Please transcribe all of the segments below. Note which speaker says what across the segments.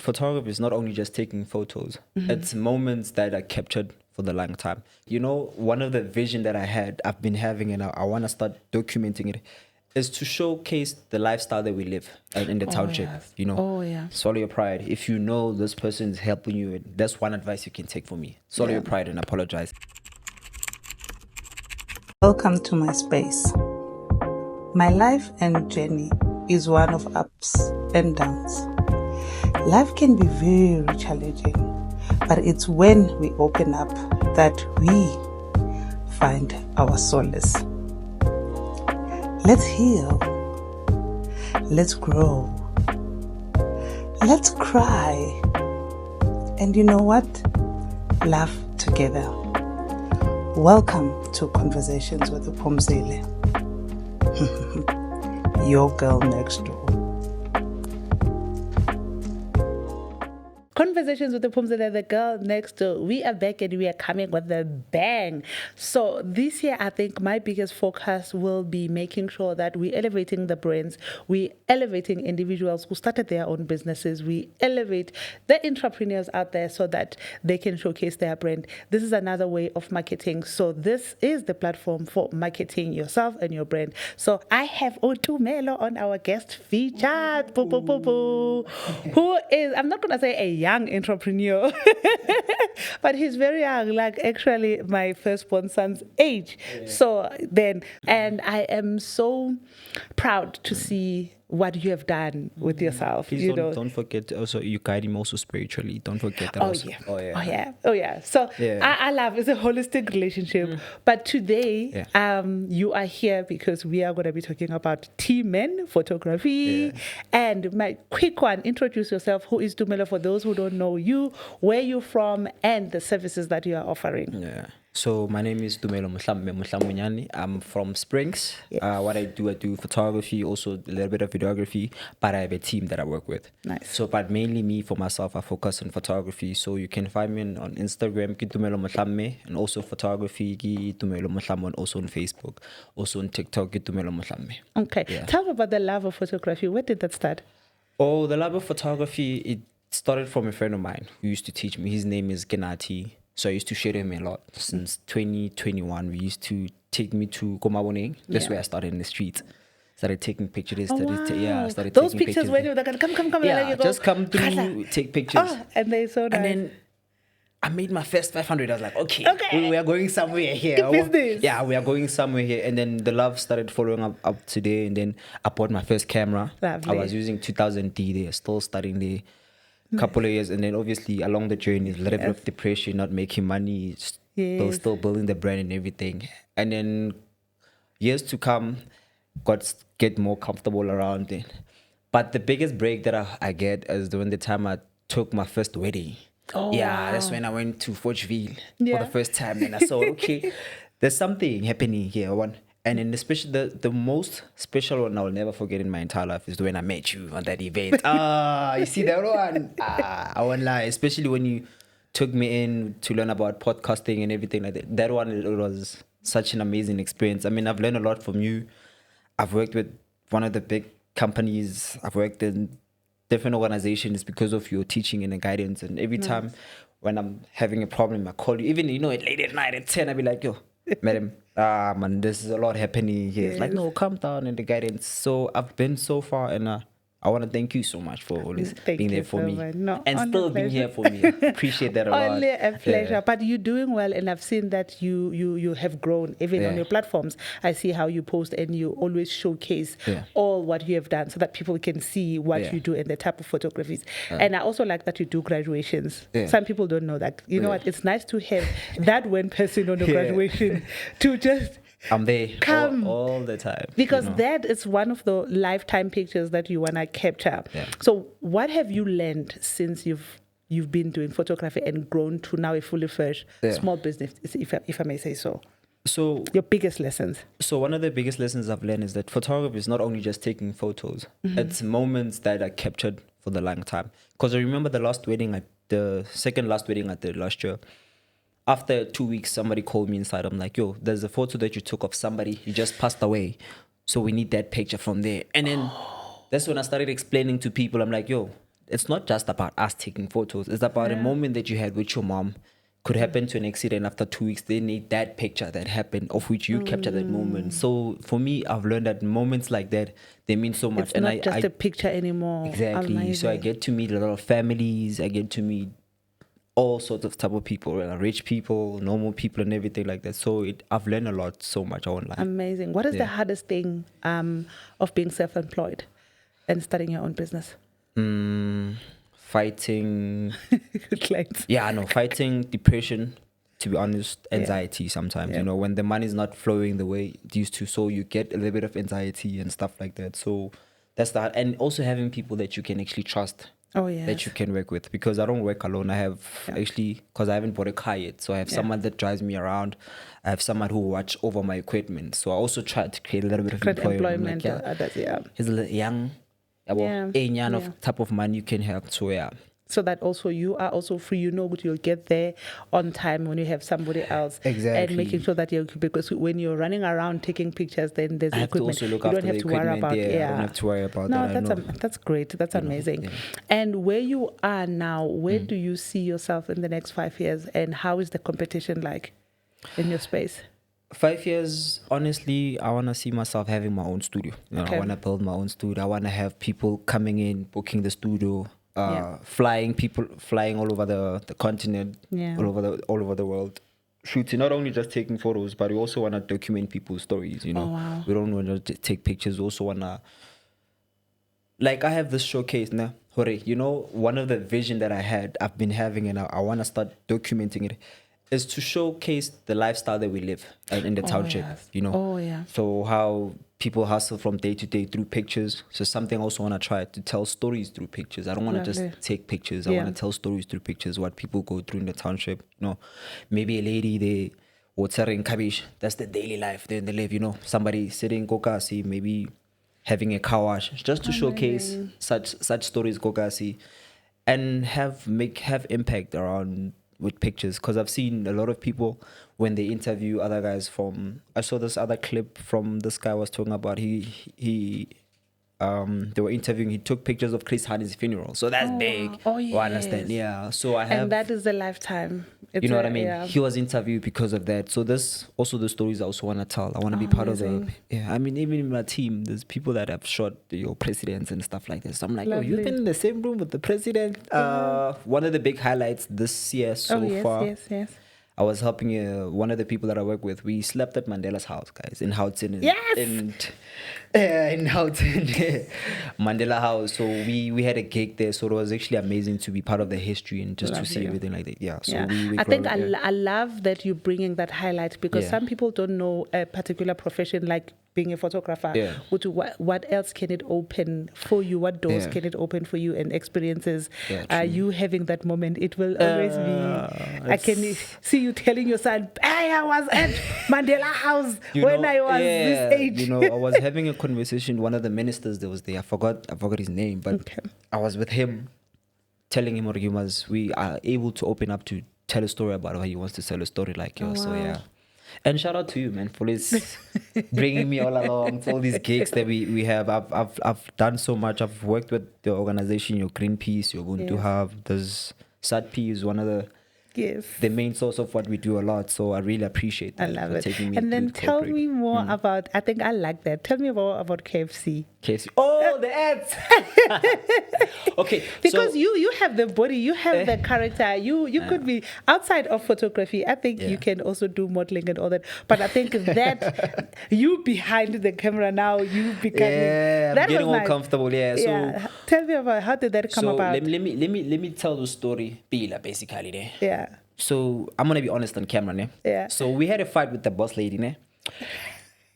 Speaker 1: photography is not only just taking photos, it's moments that are captured for the long time. You know, one of the vision that I've been having, and I want to start documenting it, is to showcase the lifestyle that we live in the township.
Speaker 2: Yes.
Speaker 1: You know,
Speaker 2: Oh, yeah.
Speaker 1: swallow your pride. If you know this person is helping you, that's one advice you can take from me. Swallow your pride and apologize.
Speaker 3: Welcome to my space. My life and journey is one of ups and downs. Life can be very challenging, but it's when we open up that we find our solace. Let's heal. Let's grow. Let's cry. And you know what? Laugh together. Welcome to Conversations with the Tumelo. Your girl next door.
Speaker 2: Conversations with the Tumelo, the girl next door. We are back and we are coming with a bang. So this year, I think my biggest focus will be making sure that we're elevating the brands, we elevating individuals who started their own businesses, we elevate the entrepreneurs out there so that they can showcase their brand. This is another way of marketing. So this is the platform for marketing yourself and your brand. So I have Tumelo on our guest featured, who is, I'm not going to say a young entrepreneur, but he's very young, like actually my firstborn son's age. Yeah. So then, and I am so proud to see what you have done with yourself.
Speaker 1: Please don't forget also you guide him also spiritually. Don't forget that also.
Speaker 2: Oh yeah. So I love it's a holistic relationship. But today you are here because we are going to be talking about men photography. And my quick one, introduce yourself. Who is Tumelo for those who don't know you, where you're from, and the services that you are offering?
Speaker 1: Yeah. So my name is Tumelo Munyani. I'm from Springs.
Speaker 2: Yes.
Speaker 1: What I do photography, also a little bit of videography, but I have a team that I work with.
Speaker 2: Nice.
Speaker 1: So, but mainly me, for myself, I focus on photography. So you can find me on Instagram, Tumelo Muhlamme, and also photography, Tumelo Muhlamme, and also on Facebook. Also on TikTok, Tumelo Muhlamme.
Speaker 2: Okay. Yeah. Tell me about the love of photography. Where did that start?
Speaker 1: Oh, the love of photography, it started from a friend of mine who used to teach me. His name is Genati. So I used to share him a lot. Since 2021, we used to take me to Komaboneng. That's where I started in the streets. Started taking pictures. Started
Speaker 2: those
Speaker 1: taking
Speaker 2: pictures when you were like, come.
Speaker 1: Yeah,
Speaker 2: like you
Speaker 1: just come through, take pictures.
Speaker 2: Oh, and they so nice.
Speaker 1: And then I made my first 500. I was like, okay. We are going somewhere here.
Speaker 2: Business.
Speaker 1: Yeah, we are going somewhere here. And then the love started following up today. And then I bought my first camera.
Speaker 2: Lovely.
Speaker 1: I was using 2000D there, still studying there. Couple of years, and then obviously along the journey, a little bit of depression, not making money, still building the brand and everything. And then years to come, get more comfortable around it. But the biggest break that I get is during the time I took my first wedding.
Speaker 2: Oh,
Speaker 1: yeah, that's when I went to Forgeville for the first time, and I saw, okay, there's something happening here. And then especially the most special one I'll never forget in my entire life is when I met you on that event. You see that one? I won't lie. Especially when you took me in to learn about podcasting and everything like that. That one, it was such an amazing experience. I mean, I've learned a lot from you. I've worked with one of the big companies. I've worked in different organizations because of your teaching and the guidance. And every time when I'm having a problem, I call you. Even, late at night at 10, I'll be like, yo, madam, man, there's a lot happening here. It's like, no, calm down and the guidance. So I've been so far, and I want to thank you so much for always being there for me. And still being here for me. Appreciate that a lot.
Speaker 2: Only a pleasure. Yeah. But you're doing well, and I've seen that you have grown even on your platforms. I see how you post and you always showcase all what you have done so that people can see what you do and the type of photographies. And I also like that you do graduations. Some people don't know that. You know what? It's nice to have that one person on the graduation to just...
Speaker 1: I'm there
Speaker 2: come
Speaker 1: all the time.
Speaker 2: Because that is one of the lifetime pictures that you want to capture. Yeah. So what have you learned since you've been doing photography and grown to now a fully fledged small business, if I may say so? So your biggest lessons? So
Speaker 1: one of the biggest lessons I've learned is that photography is not only just taking photos. It's moments that are captured for the long time. Because I remember the second last wedding I did last year. After 2 weeks, somebody called me inside. I'm like, yo, there's a photo that you took of somebody. He just passed away. So we need that picture from there. And then that's when I started explaining to people. I'm like, yo, it's not just about us taking photos. It's about a moment that you had with your mom. Could happen to an accident after 2 weeks. They need that picture that happened, of which you captured that moment. So for me, I've learned that moments like that, they mean so much.
Speaker 2: It's not just a picture anymore.
Speaker 1: Exactly.
Speaker 2: Amazing.
Speaker 1: So I get to meet a lot of families. I get to meet all sorts of type of people, rich people, normal people, and everything like that. So I've learned a lot, so much online.
Speaker 2: Amazing. What is the hardest thing of being self-employed and starting your own business?
Speaker 1: Fighting.
Speaker 2: Clients.
Speaker 1: Yeah, no, fighting depression, to be honest, anxiety sometimes, you know, when the money is not flowing the way it used to. So you get a little bit of anxiety and stuff like that. So that's that. And also having people that you can actually trust.
Speaker 2: Oh, yeah.
Speaker 1: That you can work with, because I don't work alone. I have actually, because I haven't bought a car yet, so I have someone that drives me around. I have someone who watch over my equipment. So I also try to create a little bit of employment.
Speaker 2: Like, others,
Speaker 1: he's a little young, of type of money you can have. So
Speaker 2: so that also you are also free. You know what you'll get there on time when you have somebody else.
Speaker 1: Exactly.
Speaker 2: And making sure that because when you're running around taking pictures, then there's equipment.
Speaker 1: You
Speaker 2: don't have to worry about.
Speaker 1: I don't have to worry about that.
Speaker 2: No, that's great. That's amazing. Yeah. And where you are now, where do you see yourself in the next 5 years? And how is the competition like in your space?
Speaker 1: 5 years, honestly, I want to see myself having my own studio. I want to build my own studio. I want to have people coming in, booking the studio. Flying all over the continent, all over the world, shooting, not only just taking photos, but we also want to document people's stories, you know.
Speaker 2: Oh, wow.
Speaker 1: We don't want to just take pictures. We also want to, like, I have this showcase now. You know, one of the vision that I've been having, and I want to start documenting it, is to showcase the lifestyle that we live in the township, you know.
Speaker 2: Oh, yeah.
Speaker 1: So how people hustle from day to day through pictures. So something I also want to try to tell stories through pictures. I don't want to just take pictures. I want to tell stories through pictures, what people go through in the township. You know, maybe a lady, they watering cabbage. That's the daily life they live, you know. Somebody sitting kokasi, maybe having a car wash, just to showcase such stories, kokasi, and have impact around with pictures. Because I've seen a lot of people when they interview other guys I saw this other clip from this guy was talking about they were interviewing, he took pictures of Chris Honey's funeral. So that's big.
Speaker 2: Oh, yes.
Speaker 1: I understand. Yeah. So I have,
Speaker 2: and that is a lifetime.
Speaker 1: You know what I mean? Yeah. He was interviewed because of that. So this also the stories I also want to tell. I want to be part of the. Yeah, I mean, even in my team, there's people that have shot your presidents and stuff like that. So I'm like, you've been in the same room with the president. One of the big highlights this year so far.
Speaker 2: Yes.
Speaker 1: I was helping one of the people that I work with. We slept at Mandela's house, guys, in Houghton. In Houghton, Mandela House. So we had a gig there. So it was actually amazing to be part of the history and just to see everything like that. Yeah. So
Speaker 2: I think I love that you're bringing that highlight, because some people don't know a particular profession like being a photographer. Yeah. What else can it open for you? What doors can it open for you, and experiences? You having that moment, it will always be. I can see you telling your son, "Hey, I was at Mandela House when I was this age."
Speaker 1: You know, I was having a conversation. One of the ministers that was there, I forgot his name, but I was with him, telling him we are able to open up to tell a story about how he wants to tell a story like yours. So yeah. And shout out to you, man, for this bringing me all along for all these gigs that we have. I've done so much. I've worked with the organization, your Greenpeace, your Ubuntu Hub. There's SATP is one of the main source of what we do a lot. So I really appreciate that.
Speaker 2: I love it. And then tell me more about, I think I like that. Tell me more about KFC.
Speaker 1: Oh, the ads. Okay.
Speaker 2: Because you have the body, you have the character, you could be outside of photography. I think you can also do modeling and all that. But I think that you behind the camera now, you becoming
Speaker 1: I'm getting all comfortable. Yeah. So
Speaker 2: tell me about how did that come about?
Speaker 1: Let me tell the story. Basically, there.
Speaker 2: Yeah.
Speaker 1: So I'm gonna be honest on camera, ne?
Speaker 2: Yeah.
Speaker 1: So we had a fight with the boss lady, ne?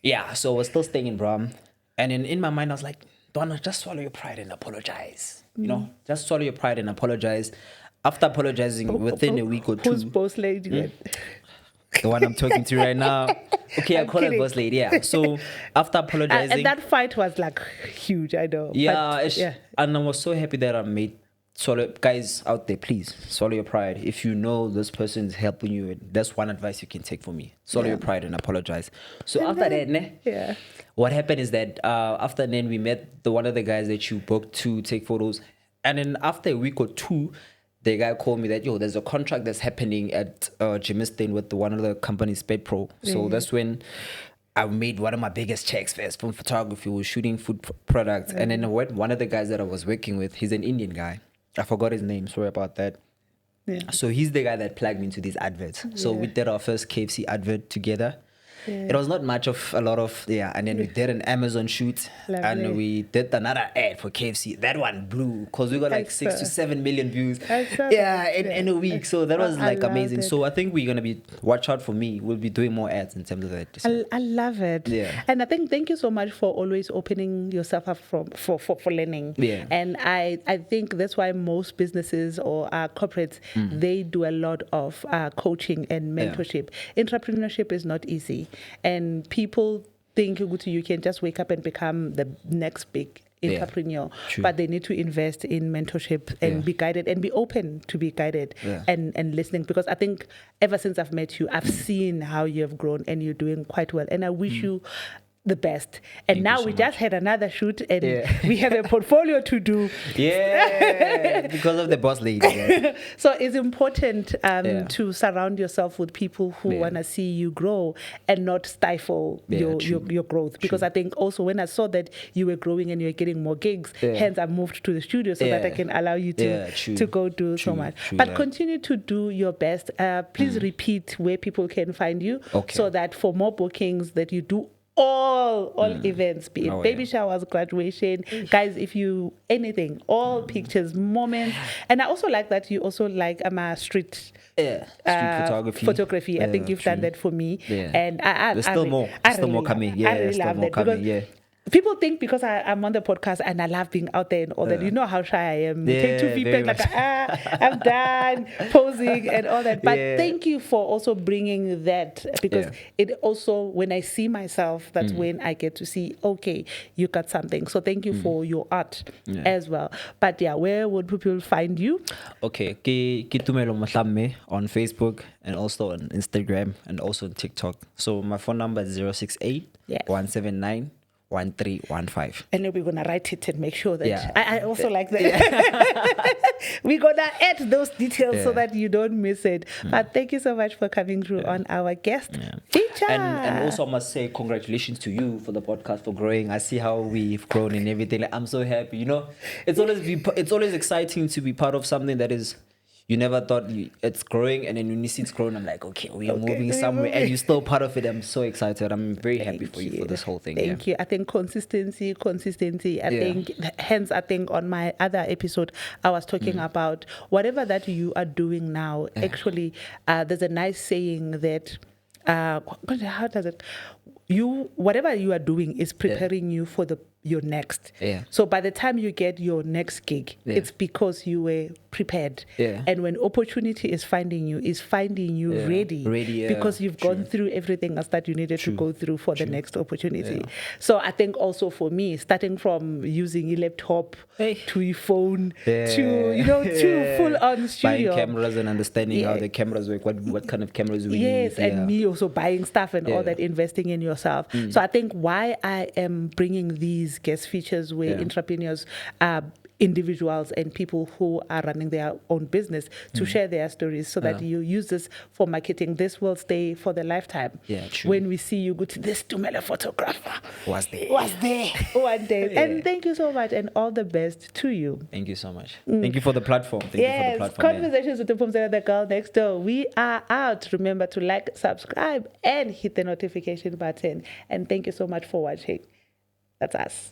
Speaker 1: Yeah. So we're still staying in Bram. And in my mind, I was like, Donna, just swallow your pride and apologize. You know, just swallow your pride and apologize. After apologizing within a week or two.
Speaker 2: Who's boss lady?
Speaker 1: The one I'm talking to right now. Okay, I call her boss lady. Yeah. So after apologizing.
Speaker 2: And that fight was like huge, I know.
Speaker 1: Yeah. And I was so happy that I made. Guys out there, please swallow your pride. If you know this person is helping you, that's one advice you can take from me. Swallow your pride and apologize. So and after that, what happened is that after then we met one of the guys that you booked to take photos. And then after a week or two, the guy called me that, yo, there's a contract that's happening at Jimistin with one of the companies, Sped Pro. So that's when I made one of my biggest checks first from photography. We were shooting food products. And then one of the guys that I was working with, he's an Indian guy. I forgot his name. Sorry about that.
Speaker 2: Yeah.
Speaker 1: So he's the guy that plugged me into these adverts. So we did our first KFC advert together. Yeah. It was not much of a lot of, and then we did an Amazon shoot.
Speaker 2: Lovely.
Speaker 1: And we did another ad for KFC. That one blew because we got like 6 to 7 million views. In a week. So that was like amazing. So I think we're going to be, watch out for me. We'll be doing more ads in terms of that.
Speaker 2: I love it.
Speaker 1: Yeah.
Speaker 2: And I think thank you so much for always opening yourself up for learning.
Speaker 1: Yeah.
Speaker 2: And I think that's why most businesses or corporates, they do a lot of coaching and mentorship. Entrepreneurship is not easy. And people think you can just wake up and become the next big entrepreneur, but they need to invest in mentorship and be guided and be open to be guided and listening, because I think ever since I've met you, I've seen how you have grown and you're doing quite well, and I wish you the best. And now we just had another shoot and we have a portfolio to do.
Speaker 1: Because of the boss lady.
Speaker 2: So it's important to surround yourself with people who want to see you grow and not stifle your growth. Because I think also when I saw that you were growing and you were getting more gigs, hence I moved to the studio so that I can allow you to go do so much. But continue to do your best. Please repeat where people can find you so that for more bookings that you do all events, be it baby showers, graduation, guys, if you anything, all pictures, moments. And I also like that you also like street photography. I think you've done that for me, and
Speaker 1: there's still more coming.
Speaker 2: I really love that because people think because I'm on the podcast and I love being out there and all that, you know how shy I am. Take 2 VPN, like, I'm done posing and all that. But thank you for also bringing that, because it also, when I see myself, that's when I get to see, okay, you got something. So thank you for your art as well. But where would people find you? Okay,
Speaker 1: Tumelo on Facebook and also on Instagram and also on TikTok. So my phone number is 068 179 1315.
Speaker 2: And then we're gonna write it and make sure that I also like that. We're gonna add those details so that you don't miss it. But thank you so much for coming through on our guest feature.
Speaker 1: And also I must say congratulations to you for the podcast, for growing. I see how we've grown and everything. Like, I'm so happy. You know, it's always exciting to be part of something that is, you never thought it's growing, and then when you see it's growing, I'm like, okay, we are moving somewhere, and you're still part of it. I'm so excited. I'm very happy for you for this whole thing.
Speaker 2: Thank you. I think consistency. I think on my other episode, I was talking about whatever that you are doing now. Actually, there's a nice saying that, how does it? Whatever you are doing is preparing you for your next. So by the time you get your next gig, it's because you were prepared. And when opportunity is finding you ready because you've gone through everything else that you needed to go through for the next opportunity. So I think also for me, starting from using a laptop to your phone to full on studio,
Speaker 1: buying cameras and understanding how the cameras work, what kind of cameras we need.
Speaker 2: And me also buying stuff and all that, investing in yourself. So I think why I am bringing these guest features where entrepreneurs, individuals and people who are running their own business to share their stories so that you use this for marketing. This will stay for the lifetime. When we see you go to this Tumelo photographer was there one day. And thank you so much and all the best to you.
Speaker 1: Thank you so much. Thank you for the platform. Thank you for the platform.
Speaker 2: Conversations with the girl next door. We are out. Remember to like, subscribe and hit the notification button. And thank you so much for watching. That's us.